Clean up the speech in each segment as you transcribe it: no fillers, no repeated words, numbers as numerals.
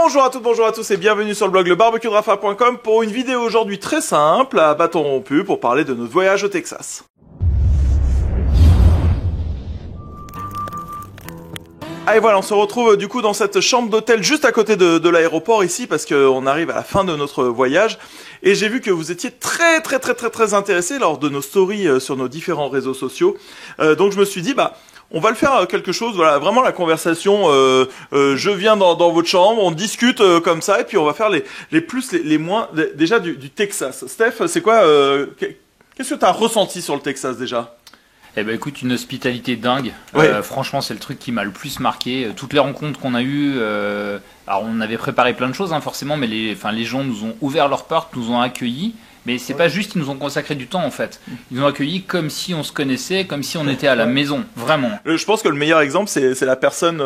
Bonjour à toutes, bonjour à tous et bienvenue sur le blog lebarbecuedrafa.com pour une vidéo aujourd'hui très simple à bâton rompu pour parler de notre voyage au Texas. Et voilà, on se retrouve du coup dans cette chambre d'hôtel juste à côté de l'aéroport ici parce qu'on arrive à la fin de notre voyage et j'ai vu que vous étiez très intéressés lors de nos stories sur nos différents réseaux sociaux. Donc je me suis dit on va le faire quelque chose, voilà, vraiment la conversation, je viens dans votre chambre, on discute comme ça et puis on va faire les plus, les moins, déjà du Texas. Steph, c'est quoi, qu'est-ce que tu as ressenti sur le Texas déjà ? Eh ben écoute, une hospitalité dingue. Ouais. Franchement, c'est le truc qui m'a le plus marqué. Toutes les rencontres qu'on a eues, alors on avait préparé plein de choses, forcément, mais les gens nous ont ouvert leurs portes, nous ont accueillis. Mais c'est pas juste qu'ils nous ont consacré du temps en fait. Ils nous ont accueillis comme si on se connaissait, comme si on était à la maison, vraiment. Je pense que le meilleur exemple c'est la personne.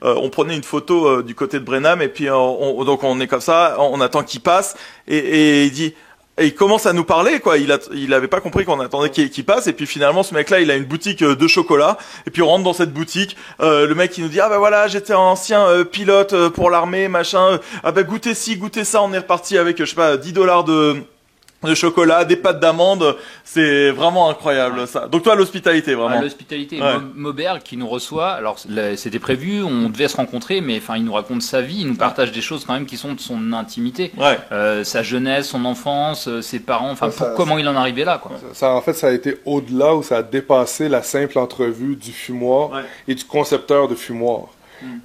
On prenait une photo du côté de Brenham et puis donc on est comme ça, on attend qu'il passe et il dit. Et il commence à nous parler, quoi. Il avait pas compris qu'on attendait qu'il passe. Et puis finalement, ce mec-là, il a une boutique de chocolat. Et puis on rentre dans cette boutique. Le mec, il nous dit, ah bah voilà, j'étais ancien pilote pour l'armée, machin. Ah bah goûtez ci, goûtez ça. On est reparti avec, je sais pas, $10 de chocolat, des pâtes d'amande, c'est vraiment incroyable ça. Donc toi l'hospitalité vraiment. L'hospitalité, ouais. Maubert qui nous reçoit, alors c'était prévu, on devait se rencontrer, mais il nous raconte sa vie, il nous partage des choses quand même qui sont de son intimité. Ouais. Sa jeunesse, son enfance, ses parents, comment il en est arrivé là quoi. En fait ça a été au-delà, où ça a dépassé la simple entrevue du fumoir et du concepteur de fumoir.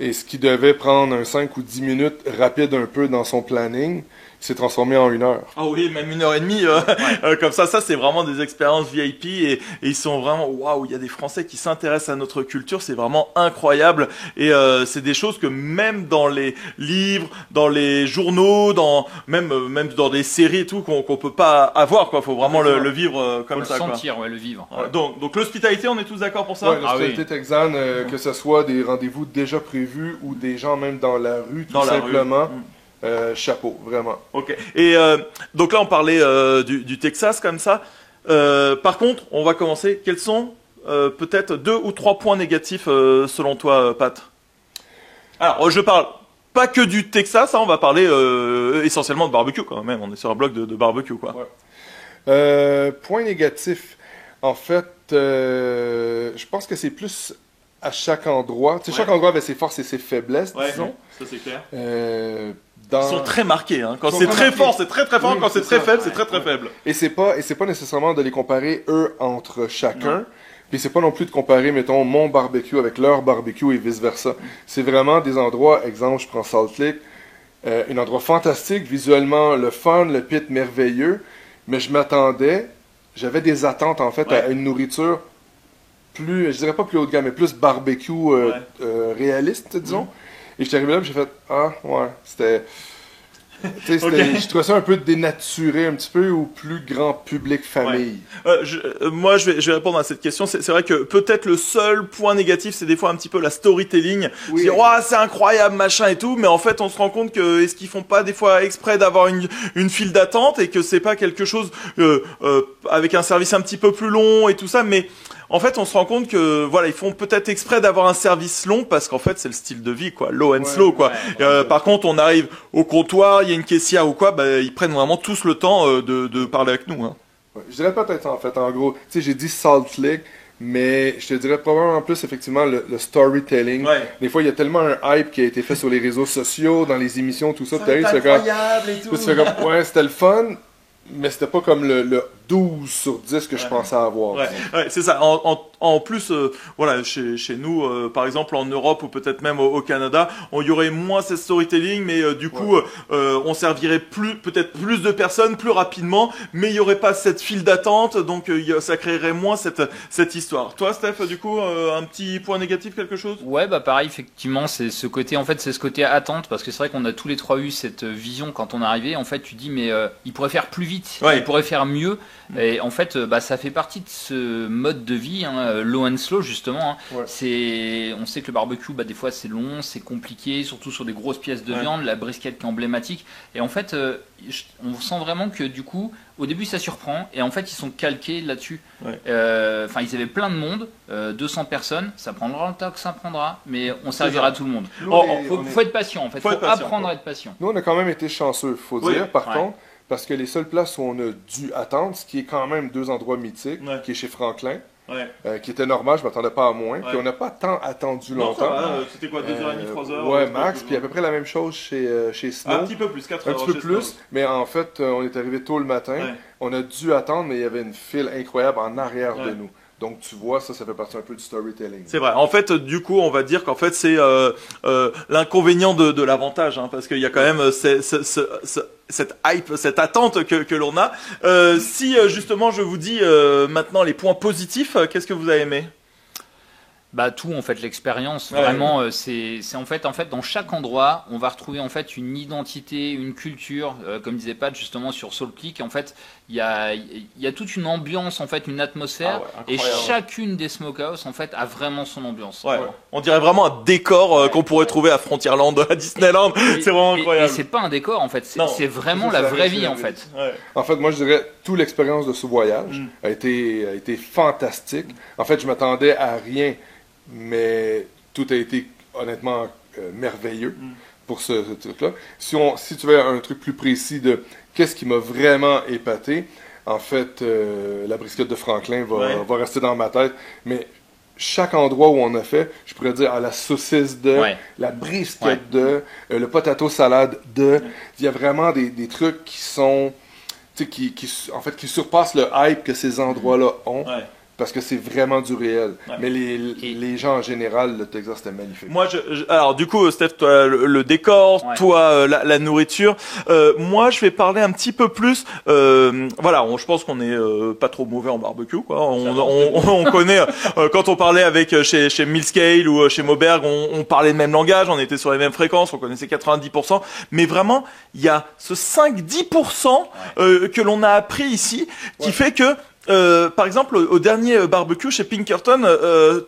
Et ce qui devait prendre un 5 ou 10 minutes rapide un peu dans son planning, s'est transformé en 1 heure. Ah oui, même 1h30, comme ça c'est vraiment des expériences VIP et ils sont vraiment, waouh, il y a des Français qui s'intéressent à notre culture, c'est vraiment incroyable et c'est des choses que même dans les livres, dans les journaux, même dans des séries et tout qu'on peut pas avoir quoi, faut vraiment le vivre comme ça. Faut le sentir, le vivre. Ouais. Donc l'hospitalité, on est tous d'accord pour ça? Ouais, l'hospitalité texane, que ce soit des rendez-vous déjà prévus ou des gens même dans la rue tout simplement. Chapeau, vraiment. Ok. Et donc là, on parlait du Texas comme ça. Par contre, on va commencer. Quels sont peut-être 2 ou 3 points négatifs selon toi, Pat? Alors, je parle pas que du Texas, on va parler essentiellement de barbecue quand même. On est sur un blog de barbecue, quoi. Ouais. Point négatif. En fait, je pense que c'est plus à chaque endroit. Tu sais, chaque endroit avait ses forces et ses faiblesses, disons. Ça c'est clair. Ils sont très marqués. Hein. Quand c'est très fort, c'est très fort. Quand c'est très faible, c'est très faible. Et c'est pas nécessairement de les comparer eux entre chacun. Puis c'est pas non plus de comparer, mettons, mon barbecue avec leur barbecue et vice versa. C'est vraiment des endroits. Exemple, je prends Salt Lake, un endroit fantastique, visuellement le fun, le pit merveilleux. Mais j'avais des attentes en fait à une nourriture plus, je dirais pas plus haut de gamme, mais plus barbecue réaliste, disons. Et je suis arrivé là et j'ai fait, c'était... Je trouvais ça un peu dénaturé, un petit peu, ou plus grand public famille. Moi, je vais répondre à cette question. C'est vrai que peut-être le seul point négatif, c'est des fois un petit peu la storytelling. Dire, c'est incroyable, machin et tout, mais en fait, on se rend compte que est-ce qu'ils font pas des fois exprès d'avoir une file d'attente et que c'est pas quelque chose avec un service un petit peu plus long et tout ça, mais en fait, on se rend compte que ils font peut-être exprès d'avoir un service long parce qu'en fait, c'est le style de vie, quoi, low and slow, quoi. Par contre, on arrive au comptoir, il y a une caissière ou quoi, ils prennent vraiment tous le temps de parler avec nous. Hein. Je dirais peut-être ça, en fait, en gros. Tu sais, j'ai dit Salt Lake, mais je te dirais probablement plus effectivement le storytelling. Des fois, il y a tellement un hype qui a été fait sur les réseaux sociaux, dans les émissions, tout ça. C'est incroyable et tout. Tu fais comme, c'était le fun. Mais c'était pas comme le 12 sur 10 que je pensais avoir. C'est ça. En plus, chez nous, par exemple en Europe ou peut-être même au Canada, il y aurait moins cette storytelling, mais du coup, on servirait peut-être plus de personnes plus rapidement, mais il y aurait pas cette file d'attente, donc ça créerait moins cette histoire. Toi, Steph, du coup, un petit point négatif, quelque chose? Ouais, pareil, effectivement, c'est ce côté, attente, parce que c'est vrai qu'on a tous les trois eu cette vision quand on est arrivé. En fait, tu dis, mais il pourrait faire plus vite. vite, Ouais. ils pourraient faire mieux. Et en fait, ça fait partie de ce mode de vie, hein, low and slow justement. Hein. Ouais. On sait que le barbecue, des fois c'est long, c'est compliqué, surtout sur des grosses pièces de Ouais. viande, la brisket qui est emblématique. Et en fait, on sent vraiment que du coup, au début ça surprend, et en fait ils sont calqués là-dessus. Ouais. Enfin, ils avaient plein de monde, 200 personnes, ça prendra le temps que ça prendra, mais on servira à tout le monde. Nous, Faut être patient en fait, faut être patient, apprendre quoi. à être patient. Nous, on a quand même été chanceux, faut Oui. dire, par Ouais. contre, parce que les seules places où on a dû attendre, ce qui est quand même 2 endroits mythiques, Ouais. qui est chez Franklin, Ouais. qui était normal, je m'attendais pas à moins, Ouais. puis on n'a pas tant attendu Non, ça longtemps. va, c'était quoi, 2h30, 3h? Ouais, max, puis à peu près la même chose chez Snow. Un petit peu plus, 4 Un heures. petit peu chez plus, Snow. mais en fait, on est arrivé tôt le matin. Ouais. On a dû attendre, mais il y avait une file incroyable en arrière de Ouais. nous. Donc, tu vois, ça fait partie un peu du storytelling. C'est vrai. En fait, du coup, on va dire qu'en fait, c'est l'inconvénient de l'avantage, hein, parce qu'il y a quand même cette hype, cette attente que l'on a. Si justement, je vous dis maintenant les points positifs, qu'est-ce que vous avez aimé? Tout en fait, l'expérience Ouais. vraiment c'est en fait dans chaque endroit on va retrouver en fait une identité, une culture, comme disait Pat justement sur Salt Lake. En fait il y a toute une ambiance, en fait une atmosphère, Ah ouais, et incroyable. chacune des smokehouse en fait a vraiment son ambiance. Ouais. On dirait vraiment un décor qu'on pourrait trouver à Frontierland, à Disneyland. C'est vraiment Et incroyable. c'est pas un décor en fait, Non. c'est vraiment Ça, la ça vraie reste vie la en vie. fait. Ouais. En fait, moi, je dirais, toute l'expérience de ce voyage Mm. a été fantastique. En fait, je m'attendais à rien, mais tout a été honnêtement merveilleux Mm. pour ce truc-là. Si tu veux un truc plus précis de qu'est-ce qui m'a vraiment épaté, en fait, la brisquette de Franklin va rester dans ma tête, mais chaque endroit où on a fait, je pourrais dire la saucisse de, Ouais. la brisquette de, le potato salade de, il y a vraiment des trucs qui sont, tu sais, en fait, qui surpassent le hype que ces endroits-là ont. Ouais. Parce que c'est vraiment du réel. Ouais. Mais les gens en général, le Texas, c'était magnifique. Moi, alors du coup, Steph, toi, le décor, Ouais. toi, la nourriture. Moi, je vais parler un petit peu plus. Voilà, je pense qu'on est pas trop mauvais en barbecue, quoi. On connaît. Quand on parlait avec chez Millscale ou chez Moberg, on parlait le même langage, on était sur les mêmes fréquences, on connaissait 90%. Mais vraiment, il y a ce 5-10% que l'on a appris ici, qui fait que par exemple, au dernier barbecue chez Pinkerton,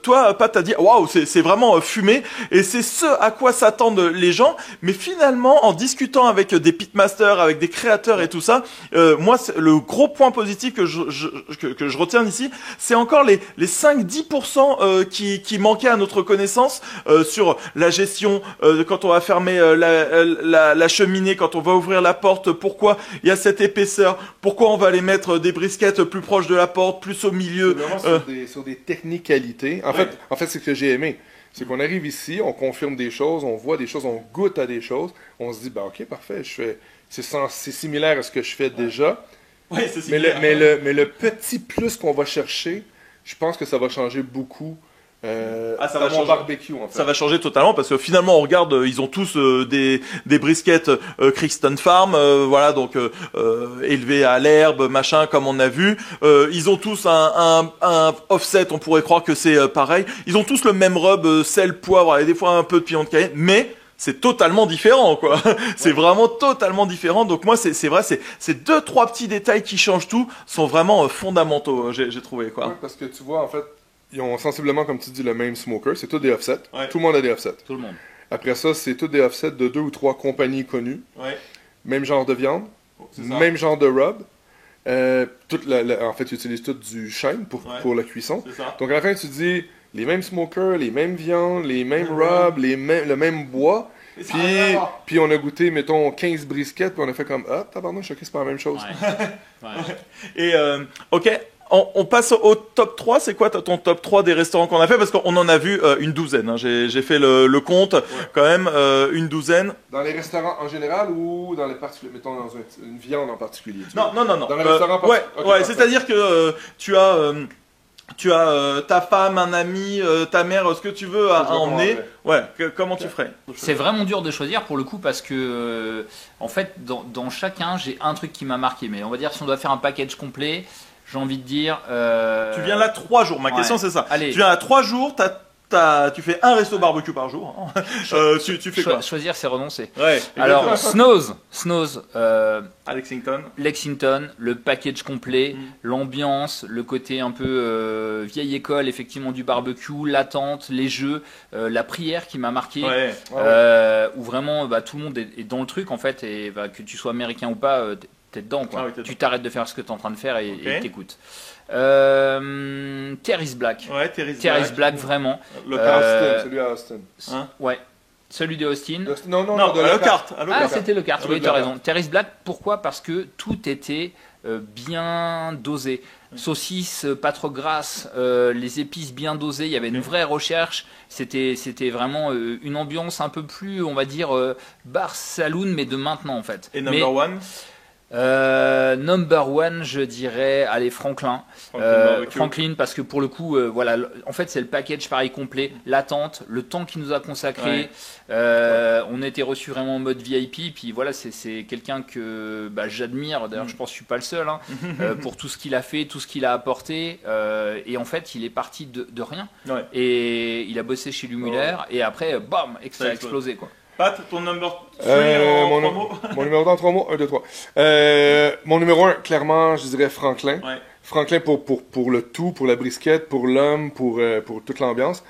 toi, Pat, t'as dit waouh, c'est vraiment fumé, et c'est ce à quoi s'attendent les gens. Mais finalement, en discutant avec des pitmasters, avec des créateurs et tout ça, moi, le gros point positif que je retiens ici, c'est encore les 5-10% qui manquaient à notre connaissance sur la gestion, quand on va fermer la cheminée, quand on va ouvrir la porte, pourquoi il y a cette épaisseur, pourquoi on va aller mettre des brisquettes plus proches de la porte, plus au milieu. C'est vraiment sur des technicalités. En fait, c'est ce que j'ai aimé. C'est qu'on arrive ici, on confirme des choses, on voit des choses, on goûte à des choses, on se dit, ok, parfait, c'est similaire à ce que je fais déjà. Oui, c'est Mais le petit plus qu'on va chercher, je pense que ça va changer beaucoup ça dans va mon changer. barbecue, en fait. Ça va changer totalement parce que finalement on regarde, ils ont tous des brisquettes Crixton Farm, voilà, donc élevées à l'herbe, machin, comme on a vu. Ils ont tous un offset, on pourrait croire que c'est pareil. Ils ont tous le même rub, sel, poivre, et des fois un peu de piment de Cayenne, mais c'est totalement différent, quoi. C'est vraiment totalement différent. Donc moi, c'est vrai, ces 2-3 petits détails qui changent tout sont vraiment fondamentaux, j'ai trouvé, quoi. Ouais, parce que tu vois, en fait, ils ont sensiblement, comme tu dis, le même smoker. C'est tous des offsets. Ouais. Tout le monde a des offsets. Tout le monde. Après ça, c'est tous des offsets de 2 ou 3 compagnies connues. Ouais, Même genre de viande. c'est ça. Même genre de rub. En fait, ils utilisent tout du chêne pour la cuisson. C'est ça. Donc à la fin, tu dis les mêmes smokers, les mêmes viandes, les mêmes rubs, le même bois. Et ça n'a rien à voir. Puis on a goûté, mettons, 15 brisquettes, puis on a fait comme, tabarnak, je sais que c'est pas la même chose. Ouais. Et ok, on passe au top 3. C'est quoi ton top 3 des restaurants qu'on a fait? Parce qu'on en a vu une douzaine, hein. J'ai fait le compte, quand même, une douzaine. Dans les restaurants en général ou dans les particuliers, mettons dans une viande en particulier? Non. Dans les restaurants ouais, ok, ouais, parfait. c'est-à-dire que tu as ta femme, un ami, ta mère, ce que tu veux à Je vois emmener. comment Ouais, comment tu ferais? C'est vraiment dur de choisir pour le coup parce que en fait dans chacun j'ai un truc qui m'a marqué, mais on va dire si on doit faire un package complet, j'ai envie de dire Tu viens là 3 jours, ma question c'est ça. Allez. Tu viens là 3 jours, t'as tu fais un resto barbecue par jour. Hein. Tu fais quoi? Choisir, c'est renoncer. Ouais. Alors, Snows, à Lexington. Lexington, le package complet, l'ambiance, le côté un peu vieille école, effectivement, du barbecue, l'attente, les jeux, la prière qui m'a marqué, où vraiment tout le monde est dans le truc en fait, et que tu sois américain ou pas, t'es dedans quoi. Tu t'arrêtes de faire ce que t'es en train de faire et t'écoutes. Terry's Black. Ouais, Terry's Black, vraiment. Le Austin, celui à Austin. Hein? Ouais. Celui de Austin. Non, le kart. Ah, c'était le kart, oui, tu as raison. Terry's Black, pourquoi? Parce que tout était bien dosé. Saucisse pas trop grasse, les épices bien dosées, il y avait une vraie recherche. C'était vraiment une ambiance un peu plus, on va dire, bar saloon, mais de maintenant en fait. Et number one? Number one, je dirais, allez, Franklin, parce que pour le coup, voilà, en fait, c'est le package pareil complet, l'attente, le temps qu'il nous a consacré. On était reçu vraiment en mode VIP, puis voilà, c'est quelqu'un que j'admire. D'ailleurs, je pense que je suis pas le seul hein, pour tout ce qu'il a fait, tout ce qu'il a apporté. Et en fait, il est parti de rien. Et il a bossé chez Lumuller, et après, bam, ça a explosé quoi. Pat, ton number 3 en 3 mots? Mon numéro 2 en 3 mots, 1, 2, 3. Mon numéro 1, clairement, je dirais Franklin. Franklin pour le tout, pour la brisquette, pour l'homme, pour toute l'ambiance.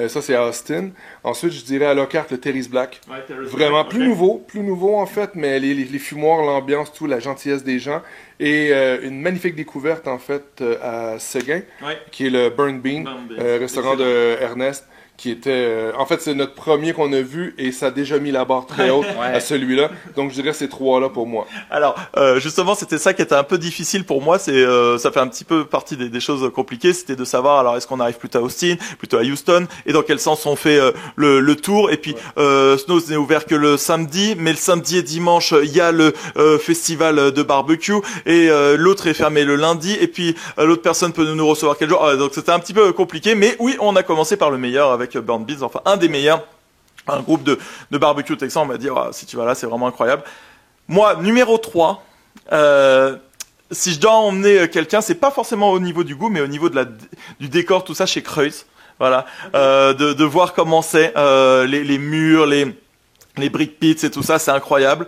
Ça, c'est Austin. Ensuite, je dirais à Lockhart, le Terry's Black. Vraiment plus nouveau en fait, mais les fumoirs, l'ambiance, tout, la gentillesse des gens. Et une magnifique découverte en fait à Seguin, qui est le Burn Bean, restaurant de Ernest. Qui était, en fait, c'est notre premier qu'on a vu et ça a déjà mis la barre très haute à celui-là. Donc, je dirais ces trois-là pour moi. Alors, justement, c'était ça qui était un peu difficile pour moi. C'est, ça fait un petit peu partie des choses compliquées. C'était de savoir, alors, est-ce qu'on arrive plutôt à Austin, plutôt à Houston, et dans quel sens on fait le tour. Et puis, Snows n'est ouvert que le samedi, mais le samedi et dimanche, il y a le festival de barbecue, et l'autre est fermé le lundi. Et puis, l'autre personne peut nous recevoir quel jour. Donc, c'était un petit peu compliqué. Mais oui, on a commencé par le meilleur avec Burn Beans, enfin un des meilleurs, un groupe de barbecue texan. On m'a dit si tu vas là c'est vraiment incroyable. Moi numéro 3, si je dois emmener quelqu'un, c'est pas forcément au niveau du goût mais au niveau du décor, tout ça chez Kreuz, voilà, de voir comment c'est, les murs, les brick pits et tout ça, c'est incroyable.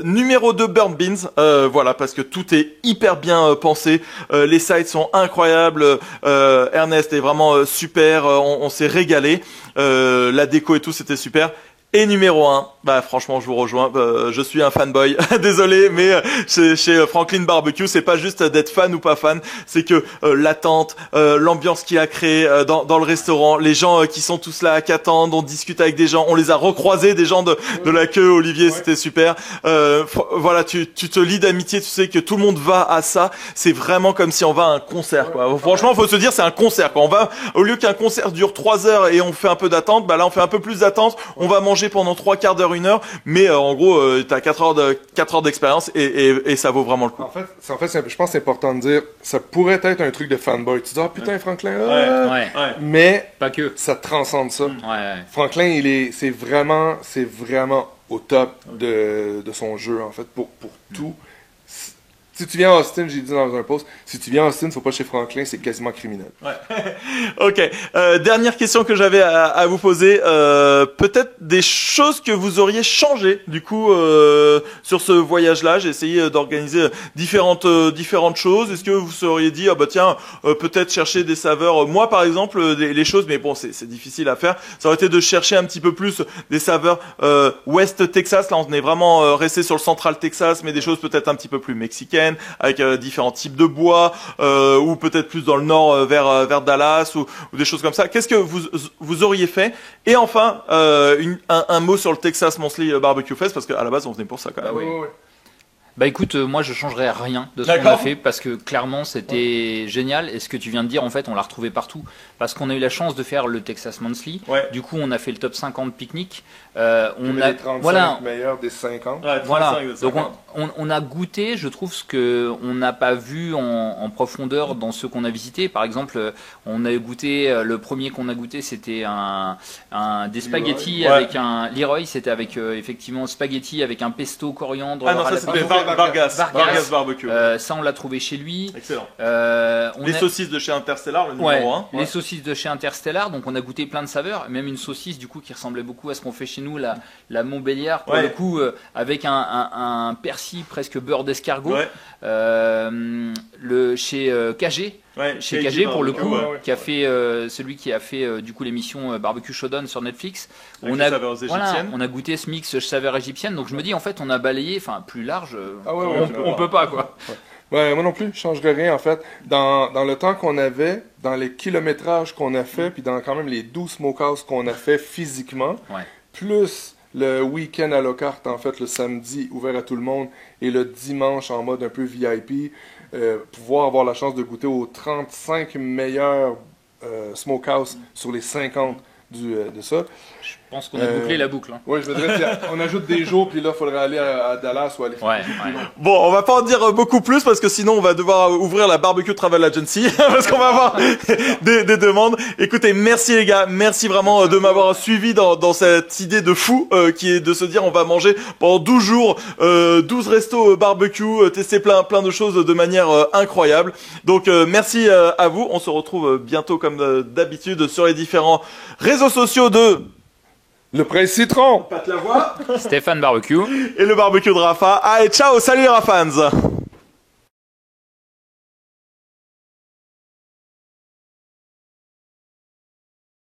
Numéro 2, Burn Beans, voilà, parce que tout est hyper bien pensé. Les sites sont incroyables. Ernest est vraiment super. On s'est régalé. La déco et tout, c'était super. Et numéro 1, franchement je vous rejoins, je suis un fanboy, désolé, mais chez Franklin Barbecue, c'est pas juste d'être fan ou pas fan, c'est que l'attente, l'ambiance qu'il a créée dans le restaurant, les gens qui sont tous là, qui attendent, on discute avec des gens, on les a recroisés, des gens de la queue, Olivier, c'était super. Voilà, tu te lis d'amitié, tu sais que tout le monde va à ça, c'est vraiment comme si on va à un concert, quoi. Franchement, faut se dire, c'est un concert, quoi. On va, au lieu qu'un concert dure 3 heures et on fait un peu d'attente, là on fait un peu plus d'attente, on va manger pendant 3 quarts d'heure, 1 heure, mais en gros t'as 4 heures d'expérience et ça vaut vraiment le coup. En fait, je pense que c'est important de dire, ça pourrait être un truc de fanboy. Tu dis putain Franklin, mais pas que ça transcende ça. Franklin, c'est vraiment au top de son jeu en fait pour tout. Si tu viens à Austin, j'ai dit dans un post, si tu viens à Austin, faut pas chez Franklin, c'est quasiment criminel. Ok. Dernière question que j'avais à vous poser. Peut-être des choses que vous auriez changé du coup sur ce voyage-là. J'ai essayé d'organiser différentes choses. Est-ce que vous seriez dit peut-être chercher des saveurs. Moi par exemple, les choses, mais bon c'est difficile à faire. Ça aurait été de chercher un petit peu plus des saveurs West Texas. Là on est vraiment resté sur le Central Texas, mais des choses peut-être un petit peu plus mexicaines, avec différents types de bois, ou peut-être plus dans le nord vers Dallas ou des choses comme ça. Qu'est-ce que vous auriez fait? Et enfin, un mot sur le Texas Monthly Barbecue Fest, parce qu'à la base on venait pour ça quand même. Bah écoute, moi je changerais rien de ce qu'on a fait parce que clairement c'était génial, et ce que tu viens de dire en fait on l'a retrouvé partout parce qu'on a eu la chance de faire le Texas Monthly, du coup on a fait le top 50 pique-nique, on a les 35 meilleurs des 50. Voilà, donc on a goûté, je trouve, ce que on n'a pas vu en profondeur dans ceux qu'on a visités. Par exemple, on a goûté, le premier qu'on a goûté c'était des spaghettis avec un Leroy, c'était avec effectivement spaghetti avec un pesto coriandre. Ah non, ça c'était Vargas Barbecue. Ça, on l'a trouvé chez lui. Excellent. On Les saucisses de chez Interstellar, le numéro 1. Les saucisses de chez Interstellar. Donc, on a goûté plein de saveurs. Même une saucisse, du coup, qui ressemblait beaucoup à ce qu'on fait chez nous, la Montbéliard, pour le coup, avec un persil presque beurre d'escargot. Chez KG. Chez KG pour le coup, qui a fait celui qui a fait du coup l'émission Barbecue Shodown sur Netflix. On a goûté ce mix saveurs égyptiennes, donc je me dis en fait on a balayé, enfin plus large, on peut pas quoi. Ouais, moi non plus, je changerais rien en fait. Dans le temps qu'on avait, dans les kilométrages qu'on a fait, puis dans quand même les 12 smokehouse qu'on a fait physiquement, plus le week-end à la carte, en fait, le samedi ouvert à tout le monde et le dimanche en mode un peu VIP, pouvoir avoir la chance de goûter aux 35 meilleurs smokehouse sur les 50 de ça. Je pense qu'on a bouclé la boucle. Hein. Oui, je veux dire, on ajoute des jours, puis là, il faudrait aller à Dallas ou aller. Bon, on va pas en dire beaucoup plus parce que sinon on va devoir ouvrir la Barbecue Travel Agency parce qu'on va avoir des demandes. Écoutez, merci les gars, merci vraiment de m'avoir suivi dans cette idée de fou qui est de se dire on va manger pendant 12 jours, 12 restos barbecue, tester plein de choses de manière incroyable. Donc merci à vous, on se retrouve bientôt comme d'habitude sur les différents réseaux sociaux de Le Prince Citron, Pat Lavoie, Stéphane Barbecue et le barbecue de Rafa. Allez, ciao, salut les Rafans.